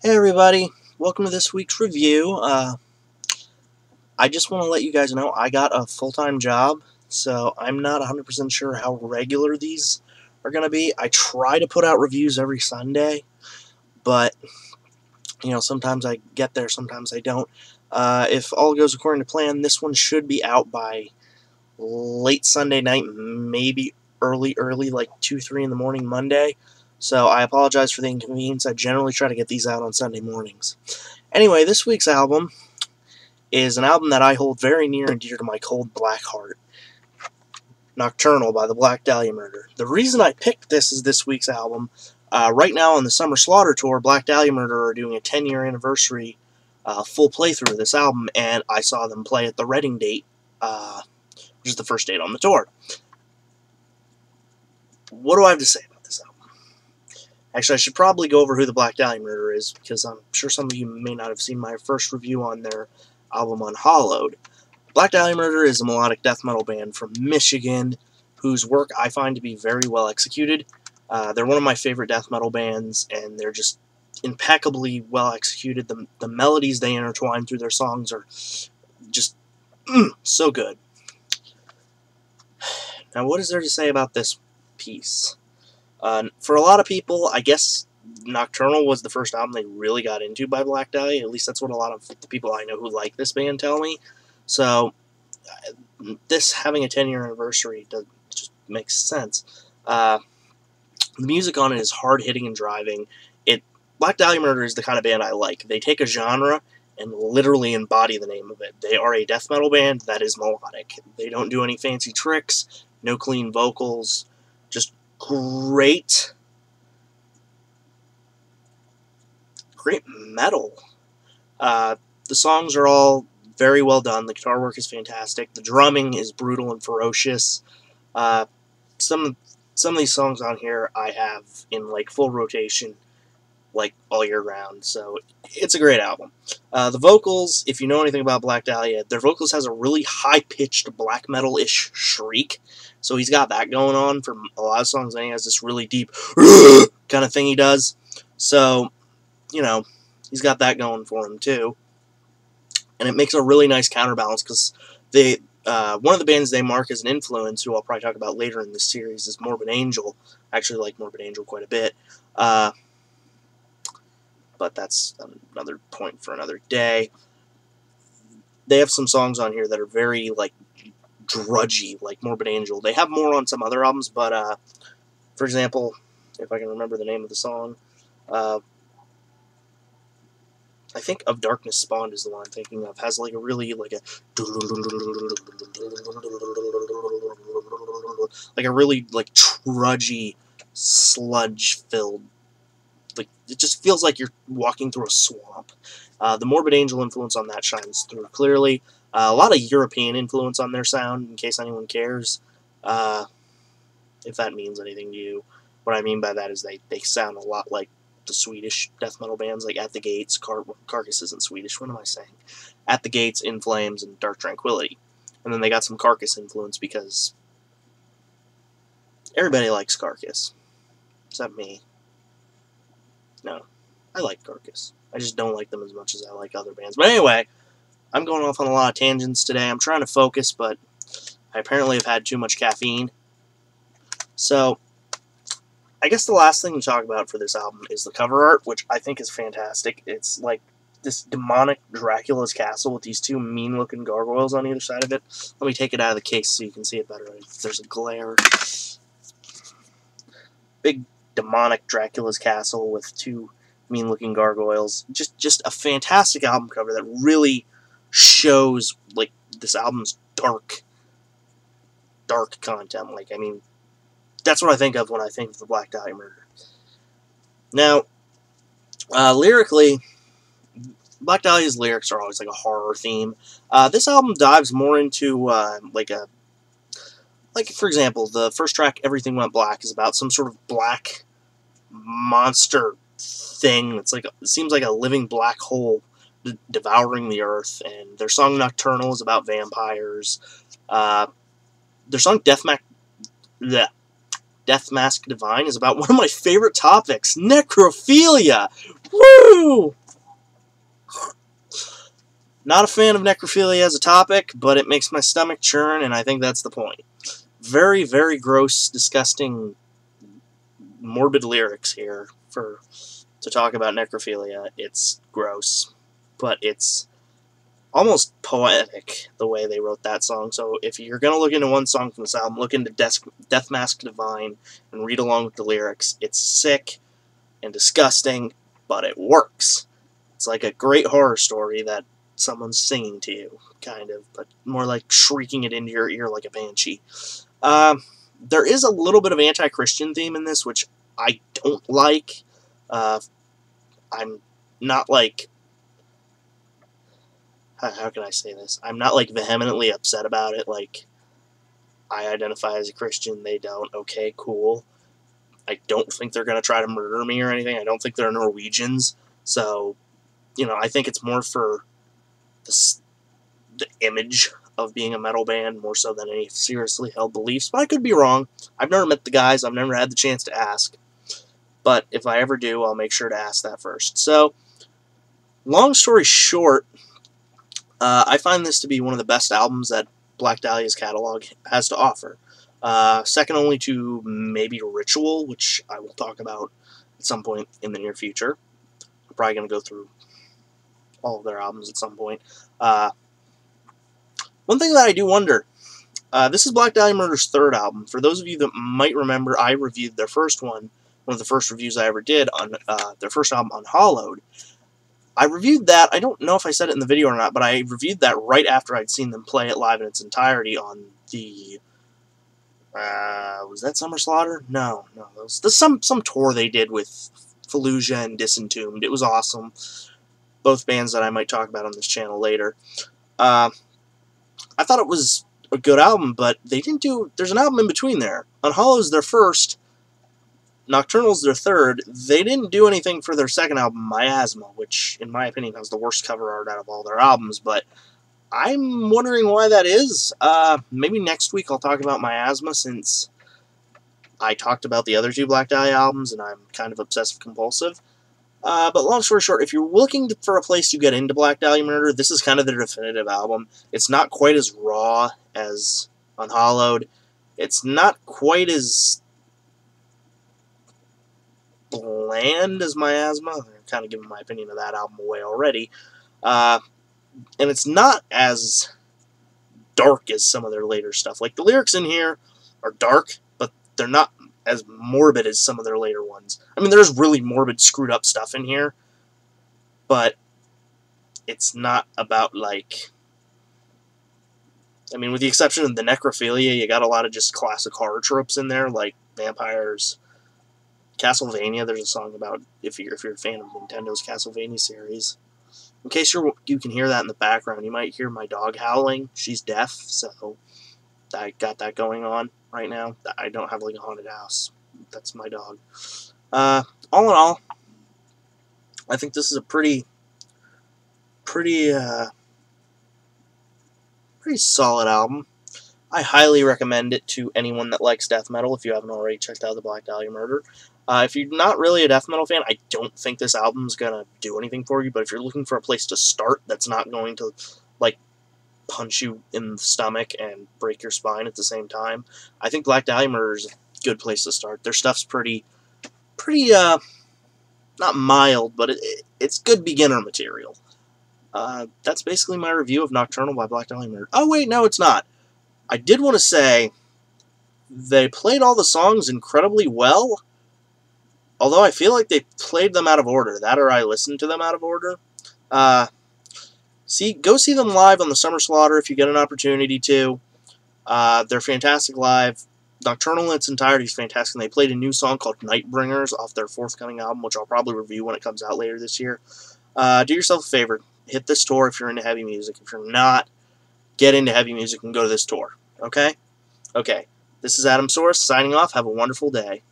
Hey everybody, welcome to this week's review. I just want to let you guys know I got a full-time job, so I'm not 100% sure how regular these are going to be. I try to put out reviews every Sunday, but, sometimes I get there, sometimes I don't. If all goes according to plan, this one should be out by late Sunday night, maybe early, like 2, 3 in the morning Monday. So I apologize for the inconvenience. I generally try to get these out on Sunday mornings. Anyway, this week's album is an album that I hold very near and dear to my cold black heart. Nocturnal by the Black Dahlia Murder. The reason I picked this as this week's album, right now on the Summer Slaughter Tour, Black Dahlia Murder are doing a 10-year anniversary full playthrough of this album, and I saw them play at the Reading date, which is the first date on the tour. What do I have to say about this album? Actually, I should probably go over who the Black Dahlia Murder is, because I'm sure some of you may not have seen my first review on their album Unhollowed. Black Dahlia Murder is a melodic death metal band from Michigan, whose work I find to be very well executed. They're one of my favorite death metal bands, and they're just impeccably well executed. The melodies they intertwine through their songs are just so good. Now, what is there to say about this piece? For a lot of people, I guess Nocturnal was the first album they really got into by Black Dahlia. At least that's what a lot of the people I know who like this band tell me. So, this having a 10-year anniversary just makes sense. The music on it is hard-hitting and driving. Black Dahlia Murder is the kind of band I like. They take a genre and literally embody the name of it. They are a death metal band that is melodic. They don't do any fancy tricks, no clean vocals, just great metal. The songs are all very well done. The guitar work is fantastic. The drumming is brutal and ferocious. Some of these songs on here I have in full rotation all year round, so it's a great album. The vocals, if you know anything about Black Dahlia, their vocals has a really high-pitched black metal-ish shriek, so he's got that going on for a lot of songs, and he has this really deep kind of thing he does, so, he's got that going for him, too. And it makes a really nice counterbalance, because one of the bands they mark as an influence, who I'll probably talk about later in this series, is Morbid Angel. I actually like Morbid Angel quite a bit. But that's another point for another day. They have some songs on here that are very, drudgy, like Morbid Angel. They have more on some other albums, but, for example, if I can remember the name of the song, I think Of Darkness Spawned is the one I'm thinking of. Has, a really, a really, trudgy, sludge-filled, it just feels like you're walking through a swamp. The Morbid Angel influence on that shines through clearly. A lot of European influence on their sound, in case anyone cares. If that means anything to you. What I mean by that is they sound a lot like the Swedish death metal bands, like At the Gates. Carcass isn't Swedish, what am I saying? At the Gates, In Flames, and Dark Tranquillity. And then they got some Carcass influence because everybody likes Carcass. Except me. No, I like Carcass. I just don't like them as much as I like other bands. But anyway, I'm going off on a lot of tangents today. I'm trying to focus, but I apparently have had too much caffeine. So, I guess the last thing to talk about for this album is the cover art, which I think is fantastic. It's like this demonic Dracula's castle with these two mean-looking gargoyles on either side of it. Let me take it out of the case so you can see it better. There's a glare. Big demonic Dracula's castle with two mean-looking gargoyles. Just a fantastic album cover that really shows, this album's dark content. That's what I think of when I think of the Black Dahlia Murder. Now, lyrically, Black Dahlia's lyrics are always, a horror theme. This album dives more into, for example, the first track, Everything Went Black, is about some sort of black monster thing. It seems like a living black hole devouring the earth. And their song Nocturnal is about vampires. Their song Death Mask Divine is about one of my favorite topics, necrophilia. Woo! Not a fan of necrophilia as a topic, but it makes my stomach churn, and I think that's the point. Very, very gross, disgusting, morbid lyrics here to talk about necrophilia. It's gross, but it's almost poetic the way they wrote that song. So if you're going to look into one song from this album, look into Death Mask Divine and read along with the lyrics. It's sick and disgusting, but it works. It's like a great horror story that someone's singing to you, kind of, but more like shrieking it into your ear like a banshee. There is a little bit of anti-Christian theme in this, which I don't like. I'm not like... How can I say this? I'm not like vehemently upset about it, like, I identify as a Christian, they don't. Okay, cool. I don't think they're going to try to murder me or anything. I don't think they're Norwegians. So, you know, I think it's more for the image of being a metal band more so than any seriously held beliefs. But I could be wrong. I've never met the guys. I've never had the chance to ask. But if I ever do, I'll make sure to ask that first. So, long story short, I find this to be one of the best albums that Black Dahlia's catalog has to offer. Second only to maybe Ritual, which I will talk about at some point in the near future. I'm probably going to go through all of their albums at some point. One thing that I do wonder, this is Black Dahlia Murder's third album. For those of you that might remember, I reviewed their first one of the first reviews I ever did on their first album, Unhollowed. I reviewed that, I don't know if I said it in the video or not, but I reviewed that right after I'd seen them play it live in its entirety on the... was that Summer Slaughter? No. It was some tour they did with Fallujah and Disentombed. It was awesome. Both bands that I might talk about on this channel later. I thought it was a good album, but they didn't do... There's an album in between there. Unhollowed's their first. Nocturnal's their third. They didn't do anything for their second album, Miasma, which, in my opinion, has the worst cover art out of all their albums, but I'm wondering why that is. Maybe next week I'll talk about Miasma, since I talked about the other two Black Dahlia albums, and I'm kind of obsessive-compulsive. But long story short, if you're looking for a place to get into Black Dahlia Murder, this is kind of their definitive album. It's not quite as raw as Unhollowed. It's not quite as bland as Miasma. I'm kind of giving my opinion of that album away already. And it's not as dark as some of their later stuff. Like, the lyrics in here are dark, but they're not as morbid as some of their later ones. I mean, there's really morbid, screwed up stuff in here, but it's not about, like... I mean, with the exception of the necrophilia, you got a lot of just classic horror tropes in there, like vampires. Castlevania, there's a song about if you're a fan of Nintendo's Castlevania series. In case you can hear that in the background, you might hear my dog howling. She's deaf, so I got that going on right now. I don't have like a haunted house. That's my dog. All in all, I think this is a pretty solid album. I highly recommend it to anyone that likes death metal if you haven't already checked out the Black Dahlia Murder. If you're not really a death metal fan, I don't think this album's going to do anything for you, but if you're looking for a place to start that's not going to, like, punch you in the stomach and break your spine at the same time, I think Black Dahlia Murder is a good place to start. Their stuff's pretty, not mild, but it's good beginner material. That's basically my review of Nocturnal by Black Dahlia Murder. Oh, wait, no, it's not. I did want to say they played all the songs incredibly well, although I feel like they played them out of order. That or I listened to them out of order. Go see them live on the Summer Slaughter if you get an opportunity to. They're fantastic live. Nocturnal in its entirety is fantastic, and they played a new song called Nightbringers off their forthcoming album, which I'll probably review when it comes out later this year. Do yourself a favor. Hit this tour if you're into heavy music. If you're not, get into heavy music and go to this tour. Okay? Okay. This is Adamsaurus signing off. Have a wonderful day.